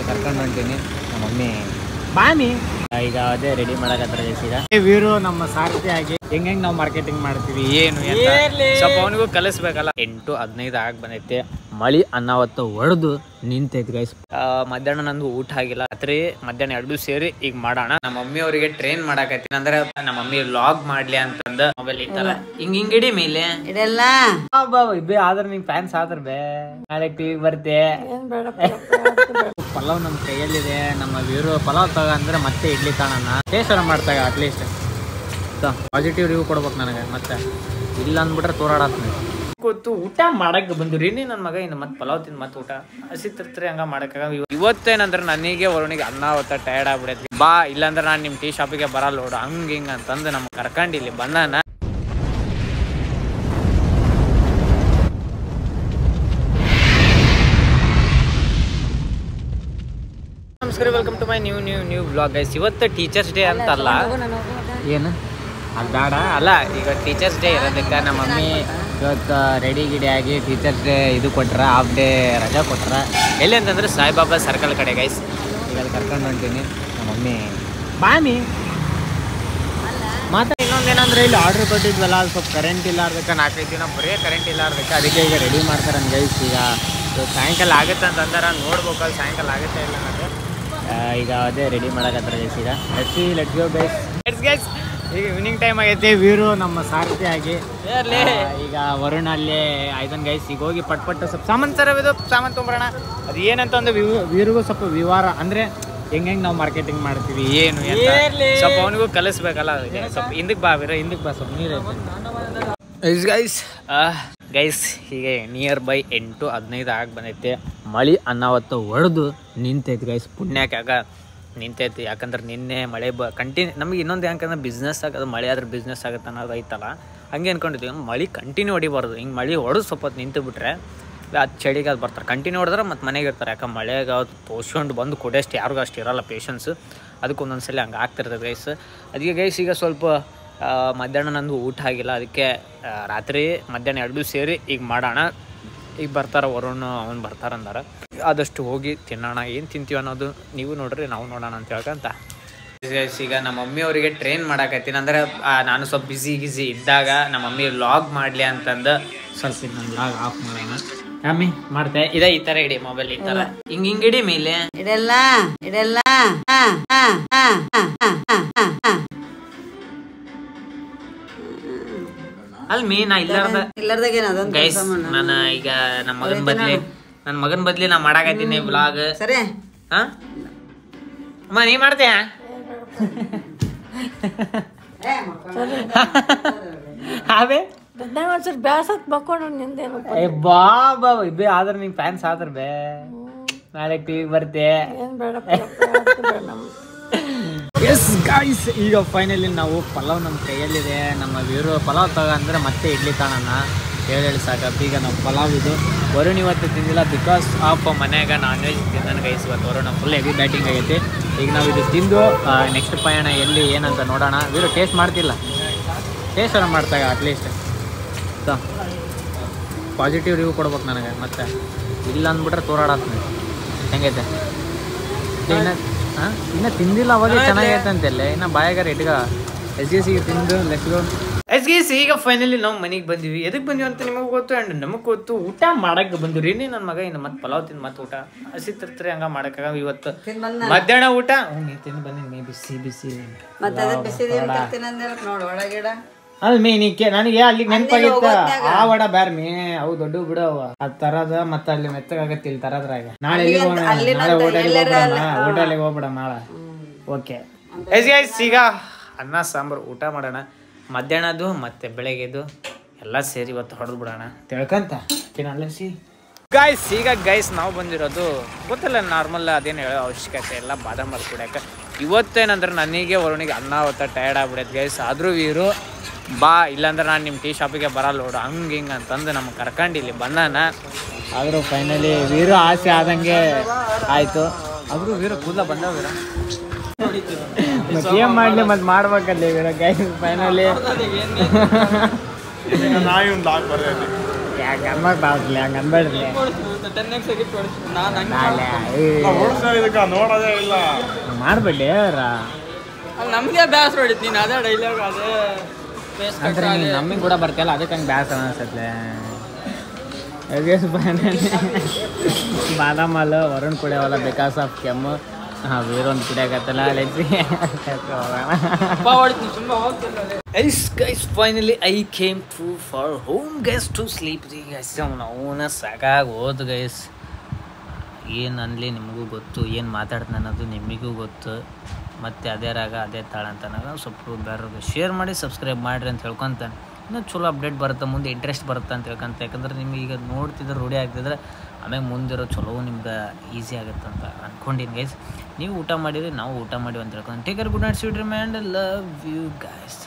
ಕರ್ಕೊಂಡು ಹೊಂಟೀನಿ ನಮ್ಮ ಮಮ್ಮಿ ಬಾಮಿ ಈಗ ಅದೇ ರೆಡಿ ಮಾಡಕತ್ತಾರ ಈಗ ವೀರು ನಮ್ಮ ಸಾರಥಿ ಆಗಿ ಹೆಂಗ್ ನಾವು ಮಾರ್ಕೆಟಿಂಗ್ ಮಾಡ್ತೀವಿ ಏನು ಸ್ವಲ್ಪ ಅವನಿಗೂ ಕಲಿಸ್ಬೇಕಲ್ಲ 8:15 ಆಗಿ ಬಂದೈತೆ ಮಳಿ ಅನ್ನವತ್ತು ಹೊಡೆದು ನಿಂತೈತಿ ಗೈಸ್ ಮಧ್ಯಾಹ್ನ ನಂದು ಊಟ ಆಗಿಲ್ಲ ರಾತ್ರಿ ಮಧ್ಯಾಹ್ನ 2 ಸೇರಿ ಈಗ ಮಾಡೋಣ ನಮ್ಮ ಮಮ್ಮಿ ಅವರಿಗೆ ಟ್ರೈನ್ ಮಾಡಾಕತ್ತೀನಿ ಅಂದ್ರೆ ನಮ್ಮ ಮಮ್ಮಿ ವ್ಲಾಗ್ ಮಾಡ್ಲಿ ಅಂತಂದ ಮೊಬೈಲ್ ಇತ್ತಲ್ಲ ಹಿಂಗ್ ಇಡಿ ಮೇಲೆ ಇದೆಲ್ಲ ಆದ್ರೆ ನಿಂಗ್ ಫ್ಯಾನ್ಸ್ ಆದ್ರ ಬೇ ನಾಳೆ ಟಿವಿ ಬರ್ತೆ ಪಲಾವ್ ನಮ್ ಕೈಯಲ್ಲಿದೆ ನಮ್ಮ ವೀರು ಪಲಾವ್ ತಗ ಅಂದ್ರೆ ಮತ್ತೆ ಇಡ್ಲಿ ತಾಣನ ಟೇಸ್ಟ್ ಮಾಡ್ತಾಗ ಅಟ್ಲೀಸ್ಟ್ ಪಾಸಿಟಿವ್ ರಿವ್ಯೂ ಕೊಡ್ಬೇಕು ನನಗೆ ಮತ್ತೆ ಇಲ್ಲ ಅಂದ್ಬಿಟ್ರೆ ತೋರಾಡತ್ನ ಗೊತ್ತು ಊಟ ಮಾಡಕ್ ಬಂದ್ರಿ ನನ್ನ ಮಗ ಇನ್ನು ಮತ್ತೆ ಪಲಾವ್ ತಿಂದು ಮತ್ತೆ ಊಟ ಹಸಿ ತರ್ತ್ರಿ ಹಂಗ ಮಾಡಕ್ಕಾಗ ಇವತ್ತೇನಂದ್ರೆ ನನಗೆ ವರುಣಿಗೆ ಅನ್ನ ಹೊತ್ತ ಟಯರ್ಡ್ ಆಗ್ಬಿಡೈತಿ ಬಾ ಇಲ್ಲಾಂದ್ರೆ ನಾನು ನಿಮ್ ಟೀ ಶಾಪಿಗೆ ಬರಲ್ಲ ನೋಡು ಹಂಗ ಹಿಂಗ ಅಂತಂದು ನಮ್ಗೆ ಕರ್ಕೊಂಡು ಇಲ್ಲಿ ಬಂದಾನ ನಮಸ್ಕಾರ welcome to my new vlog guys ಇವತ್ತು ಟೀಚರ್ಸ್ ಡೇ ಅಂತಲ್ಲ ಏನು ಅದು ಬೇಡ ಅಲ್ಲ ಈಗ ಟೀಚರ್ಸ್ ಡೇ ಇರೋದಕ್ಕೆ ನಮ್ಮ ಮಮ್ಮಿ ಇವತ್ತು ರೆಡಿ ಗಿಡಿ ಆಗಿ ಟೀಚರ್ಸ್ ಡೇ ಇದು ಕೊಟ್ರ ಹಾಫ್ ಡೇ ರಜಾ ಕೊಟ್ರ ಎಲ್ಲಿ ಅಂತಂದ್ರೆ ಸಾಯಿಬಾಬಾ ಸರ್ಕಲ್ ಕಡೆ ಗೈಸ್ ಈಗ ಅಲ್ಲಿ ಕರ್ಕೊಂಡು ಹೊಂಟೀನಿ ನಮ್ಮ ಮಮ್ಮಿ ಬಾಮಿ ಮತ್ತೆ ಇನ್ನೊಂದೇನಂದ್ರೆ ಇಲ್ಲಿ ಆರ್ಡ್ರ್ ಕೊಟ್ಟಿದ್ವಲ್ಲ ಅದು ಸ್ವಲ್ಪ ಕರೆಂಟ್ ಇಲ್ಲಾರ್ದಕ್ಕೆ 4-5 ದಿನ ಬರೀ ಕರೆಂಟ್ ಇಲ್ಲಾರ್ದಕ್ಕೆ ಅದಕ್ಕೆ ಈಗ ರೆಡಿ ಮಾಡ್ತಾರೆ ಗೈಸ್ ಈಗ ಸಾಯಂಕಾಲ ಆಗುತ್ತೆ ಅಂತಂದ್ರೆ ನೋಡ್ಬೇಕಲ್ಲ ಸಾಯಂಕಾಲ ಆಗುತ್ತೆ ಇಲ್ಲ ನನಗೆ ಈಗ ಅದೇ ರೆಡಿ ಮಾಡಕತ್ತಾರ ಗೈಸ್ ಈಗ ಲೆಟ್ಸ್ ಗೋ ಗೈಸ್ ಈಗ ಈವ್ನಿಂಗ್ ಟೈಮ್ ಆಗೈತಿ ವೀರು ನಮ್ಮ ಸಾರಥಿ ಆಗಿ ಈಗ ವರುಣ ಅಲ್ಲಿ ಆಯ್ತನ್ ಗೈಸ್ ಈಗ ಹೋಗಿ ಪಟ್ಪಟ್ಟು ಸ್ವಲ್ಪ ಸಾಮಾನು ತೊಂಬರೋಣ ಅದು ಏನಂತ ಒಂದು ವೀರಿಗೂ ಸ್ವಲ್ಪ ವಿವರ ಅಂದ್ರೆ ಹೆಂಗ್ ನಾವು ಮಾರ್ಕೆಟಿಂಗ್ ಮಾಡ್ತೀವಿ ಏನು ಸ್ವಲ್ಪ ಅವನಿಗೂ ಕಲಿಸ್ಬೇಕಲ್ಲ ಸ್ವಲ್ಪ ಹಿಂದಕ್ಕೆ ಬಾ ವೀರ ಹಿಂದಕ್ಕೆ ಬಾ ಸ್ವಲ್ಪ ನೀರು ಗೈಸ್ ಹೀಗೆ ನಿಯರ್ ಬೈ 8:15 ಆಗಿ ಬಂದೈತೆ ಮಳಿ ಅನ್ನವತ್ತು ಹೊಡೆದು ನಿಂತೈತಿ ಗೈಸ್ ಪುಣ್ಯಕ್ಕಾಗ ನಿಂತೈತಿ ಯಾಕಂದ್ರೆ ನಿನ್ನೆ ಮಳೆ ಕಂಟಿನ್ಯೂ ನಮಗೆ ಇನ್ನೊಂದು ಯಾಕಂದ್ರೆ ಬಿಸ್ನೆಸ್ ಆಗೋದು ಮಳೆ ಆದ್ರೆ ಬಿಸ್ನೆಸ್ ಆಗುತ್ತೆ ಅನ್ನೋದು ಐತಲ್ಲ ಹಂಗೆ ಅನ್ಕೊಂಡಿದ್ವಿ ಮಳೆ ಕಂಟಿನ್ಯೂ ಹೊಡಿಬಾರ್ದು ಹಿಂಗೆ ಮಳೆ ಹೊಡೆದು ಸ್ವಲ್ಪ ನಿಂತು ಬಿಟ್ರೆ ಅದು ಚಳಿಗೆ ಅದು ಬರ್ತಾರೆ ಕಂಟಿನ್ಯೂ ಹೊಡೆದ್ರೆ ಮತ್ತು ಮನೆಗೆ ಇರ್ತಾರೆ ಯಾಕಂದ್ರೆ ಮಳೆಗೆ ಅದು ಪೋಸ್ಕೊಂಡು ಬಂದು ಕೊಡೋಷ್ಟು ಯಾರಿಗೂ ಅಷ್ಟು ಇರೋಲ್ಲ ಪೇಷನ್ಸು ಅದಕ್ಕೆ ಒಂದೊಂದು ಸಲ ಹಂಗೆ ಆಗ್ತಿರ್ತದೆ ಗೈಸ್ ಅದಕ್ಕೆ ಗೈಸ್ ಈಗ ಸ್ವಲ್ಪ ಮಧ್ಯಾಹ್ನ ನಂದು ಊಟ ಆಗಿಲ್ಲ ಅದಕ್ಕೆ ರಾತ್ರಿ ಮಧ್ಯಾಹ್ನ 2 ಸೇರಿ ಈಗ ಮಾಡೋಣ ಈಗ ಬರ್ತಾರೆ ವರುಣ್ ಅವನು ಬರ್ತಾರಂದಾರ ಆದಷ್ಟು ಹೋಗಿ ತಿನ್ನೋಣ ಏನು ತಿಂತೀವಿ ಅನ್ನೋದು ನೀವು ನೋಡ್ರಿ ನಾವು ನೋಡೋಣ ಅಂತ ಹೇಳ್ಕಂತ ಈಗ ನಮ್ಮ ಮಮ್ಮಿ ಅವರಿಗೆ ಟ್ರೈನ್ ಮಾಡಾಕತ್ತೀನಿ ಅಂದ್ರೆ ನಾನು ಸ್ವಲ್ಪ ಬಿಸಿ ಇದ್ದಾಗ ನಮ್ಮ ಮಮ್ಮಿ ವ್ಲಾಗ್ ಮಾಡಲಿ ಅಂತಂದು ಸ್ವಲ್ಪ ನನ್ನ ವ್ಲಾಗ್ ಆಫ್ ಮಾಡೋಣ ಮಮ್ಮಿ ಮಾಡ್ತೆ ಇದೇ ಈ ಥರ ಇಡಿ ಮೊಬೈಲ್ ಈ ಥರ ಹಿಂಗ್ ಇಡಿ ಮೇಲೆ ಇದೆಲ್ಲ ಅಲ್ಲಿ ನಾ ಗೈಸ್ ನಾನು ಈಗ ನನ್ನ ಮಗನ್ ಬದ್ಲಿ ನಾ ಮಾಡಾಕತ್ತೀನಿ ವ್ಲಾಗ್ ಸರಿ ಅಮ್ಮ ನೀ ಮಾಡ್ತೀಯ ಆದ್ರೆ ನಿಂಗೆ ಫ್ಯಾನ್ಸ್ ಆದ್ರ ಬೇ ನಾಳೆ ಟಿವಿ ಬರ್ತೆ ಎಸ್ ಗಾಯ್ಸ್ ಈಗ ಫೈನಲಿ ನಾವು ಪಲಾವ್ ನಮ್ಮ ಕೈಯಲ್ಲಿದೆ ನಮ್ಮ ವೀರು ಪಲಾವ್ ತಗ ಅಂದ್ರೆ ಮತ್ತೆ ಇಡ್ಲಿ ತಾಣನ ಹೇಳಿ ಸಾಕಪ್ಪ ಈಗ ನಾವು ಪಲಾವ್ ಇದು ವರುಣ್ ಇವತ್ತು ತಿಂದಿಲ್ಲ ಬಿಕಾಸ್ ಆಫ್ ಮನ್ಯಾಗ ನಾನ್ ವೆಜ್ ತಿಂದನು ಗೈಸ್ ಇವತ್ತು ವರುಣ್ ಫುಲ್ ಹೆವಿ ಬ್ಯಾಟಿಂಗ್ ಆಗೈತಿ ಈಗ ನಾವು ಇದು ತಿಂದು ನೆಕ್ಸ್ಟ್ ಪಯಣ ಎಲ್ಲಿ ಏನಂತ ನೋಡೋಣ ವೀರು ಟೇಸ್ಟ್ ಮಾಡ್ತಿಲ್ಲ ಟೇಸ್ಟ್ ಎಲ್ಲ ಮಾಡ್ತಾಗ ಅಟ್ಲೀಸ್ಟ್ ಪಾಸಿಟಿವ್ ರಿವ್ಯೂ ಕೊಡ್ಬೇಕು ನನಗೆ ಮತ್ತೆ ಇಲ್ಲ ಅಂದ್ಬಿಟ್ರೆ ತೋರಾಡತ್ನ ಹೆಂಗೈತೆ ಇನ್ನ ತಿಂದಿಲ್ಲ ಅವಾಗ ಚೆನ್ನಾಗೈತೆ ಅಂತೆಲ್ಲ ಇನ್ನ ಬಾಯಾಗಾರ ಇಟ್ಗ SGC ತಿಂದು ಲೆಕ್ಕು SGC ಈಗ ಫೈನಲಿ ನಾವು ಮನೆಗೆ ಬಂದಿವಿ ಎದಕ್ಕೆ ಬಂದಿವಿ ಅಂತ ನಿಮಗೆ ಗೊತ್ತು ಆ್ಯಂಡ್ ನಮಗೆ ಗೊತ್ತು ಊಟ ಮಾಡಕ್ಕೆ ಬಂದಿರಿ ನನ್ನ ಮಗ ಇನ್ನು ಮತ್ತೆ ಪಲಾವ್ ತಿಂದು ಮತ್ತೆ ಊಟ ಹಸಿ ತರ್ತಾರೆ ಹಂಗ ಮಾಡಕ್ಕಾಗ ಇವತ್ತು ಮಧ್ಯಾಹ್ನ ಊಟ ನೀ ತಿಂದು ಬಂದಿನಿ ಬಿಸಿ ಅಲ್ ಮೀನಿಕ್ಕೆ ನನಗೆ ಅಲ್ಲಿ ನೆನಪಾಗಿತ್ತ ಆ ವಡ ಬ್ಯಾರ ಮೀ ಅವು ದೊಡ್ಡ ಬಿಡವ ಅದ್ ತರದ ಮತ್ತ ಅಲ್ಲಿ ಮೆತ್ತಗಾಗತ್ತೆ ಇಲ್ಲಿ ತರದ್ರಾಗ ನಾಳೆ ಹೋಟೆಲ್ಗೆ ಹೋಗ್ಬಿಡ ನಾಳೆ ಓಕೆ ಈಗ ಅನ್ನ ಸಾಂಬಾರು ಊಟ ಮಾಡೋಣ ಮಧ್ಯಾಹ್ನದ್ದು ಮತ್ತೆ ಬೆಳಗ್ಗೆದು ಎಲ್ಲ ಸೇರಿ ಇವತ್ತು ಹೊಡೆದು ಬಿಡೋಣ ತಿಳ್ಕಂತ ಗೈಸ್ ನಾವು ಬಂದಿರೋದು ಗೊತ್ತಿಲ್ಲ ನಾರ್ಮಲ್ ಅದೇನು ಹೇಳೋ ಅವಶ್ಯಕತೆ ಇಲ್ಲ ಬಾದಾಮ್ ಅಲ್ಲಿ ಕುಡಿಯಕ್ಕೆ ಇವತ್ತೇನಂದ್ರೆ ನನಗೆ ವರುಣಿಗೆ ಅನ್ನ ಹೊತ್ತ ಟಯರ್ಡ್ ಆಗ್ಬಿಡೈತೆ ಗೈಸ್ ಆದ್ರೂ ವೀರು ಬಾ ಇಲ್ಲಾಂದ್ರೆ ನಾನು ನಿಮ್ಮ ಟೀ ಶಾಪಿಗೆ ಬರಲ್ಲ ನೋಡು ಹಂಗೆ ಹಿಂಗೆ ಅಂತಂದು ನಮ್ಗೆ ಕರ್ಕೊಂಡು ಇಲ್ಲಿ ಬಂದಾನ ಆದರೂ ಫೈನಲಿ ವೀರು ಆಸೆ ಆದಂಗೆ ಆಯಿತು ಆದರೂ ವೀರು ಕೂದಲ ಬಂದವ ವೀರ ಮತ್ತೆ ಏನು ಮಾಡಲಿ ಮತ್ತೆ ಮಾಡ್ಬೇಕಲ್ಲಿ ವೀರ ಗೈಸ್ ಫೈನಲಿ ಹಂಗೆ ಅನ್ಬೇಕು ಬಾವ್ಲಿ ಹಂಗೆ ಅನ್ಬೇಡ್ರಿ ನೋಡೋದೇ ಇಲ್ಲ ಮಾಡ್ಬೇಡಿ ಅವ್ರ ನಮಗೆ ಬೇಸರ ಹೊಡಿತು ನೀನು ಅದೇ ಡೈಲಾಗ್ ಅದೇ ಅಂದ್ರೆ ನೀನು ನಮಗೆ ಕೂಡ ಬರ್ತಿಯಲ್ಲ ಅದಕ್ಕೆ ಹಂಗೆ ಬೇಸರ ಅನ್ಸತ್ಲೆ ಬಾದಾಮ್ ಹಾಲು ವರುಣ್ ಕುಡಿಯೋವಲ್ಲ ಬಿಕಾಸ್ ಆಫ್ ಕೆಮ್ಮು ವೀರೊಂದು ಕುಡಿಯಾಕತ್ತಲ್ಲ finally I came to for home guys to sleep ರೀ ಗೈಸ್ ನಾವು ಸಾಕಾಗಿ ಹೋದ್ ಗೈಸ್ ಏನು ಅನ್ಲಿ ನಿಮಗೂ ಗೊತ್ತು ಏನು ಮಾತಾಡ್ತಾನೆ ಅನ್ನೋದು ನಿಮಗೂ ಗೊತ್ತು ಮತ್ತು ಅದೇ ರಾಗ ಅದೇ ತಾಳ ಅಂತ ನಾವು ಸ್ವಲ್ಪ ಬೇರೆಯವ್ರಿಗೆ ಶೇರ್ ಮಾಡಿ ಸಬ್ಸ್ಕ್ರೈಬ್ ಮಾಡಿರಿ ಅಂತ ಹೇಳ್ಕೊತಾನೆ ಇನ್ನೂ ಚಲೋ ಅಪ್ಡೇಟ್ ಬರುತ್ತೆ ಮುಂದೆ ಇಂಟ್ರೆಸ್ಟ್ ಬರುತ್ತೆ ಅಂತ ಹೇಳ್ಕೊಂತ ಯಾಕಂದ್ರೆ ನಿಮ್ಗೆ ಈಗ ನೋಡ್ತಿದ್ರೆ ರೂಢಿ ಆಗ್ತಿದ್ರೆ ಆಮೇಲೆ ಮುಂದಿರೋ ಚಲೋ ನಿಮ್ಗೆ ಈಸಿ ಆಗುತ್ತೆ ಅಂತ ಅಂದ್ಕೊಂಡಿನಿ ಗೈಸ್ ನೀವು ಊಟ ಮಾಡಿರಿ ನಾವು ಊಟ ಮಾಡಿವಿ ಅಂತ ಹೇಳ್ಕೊಂಡು take care good night sweet remind love you guys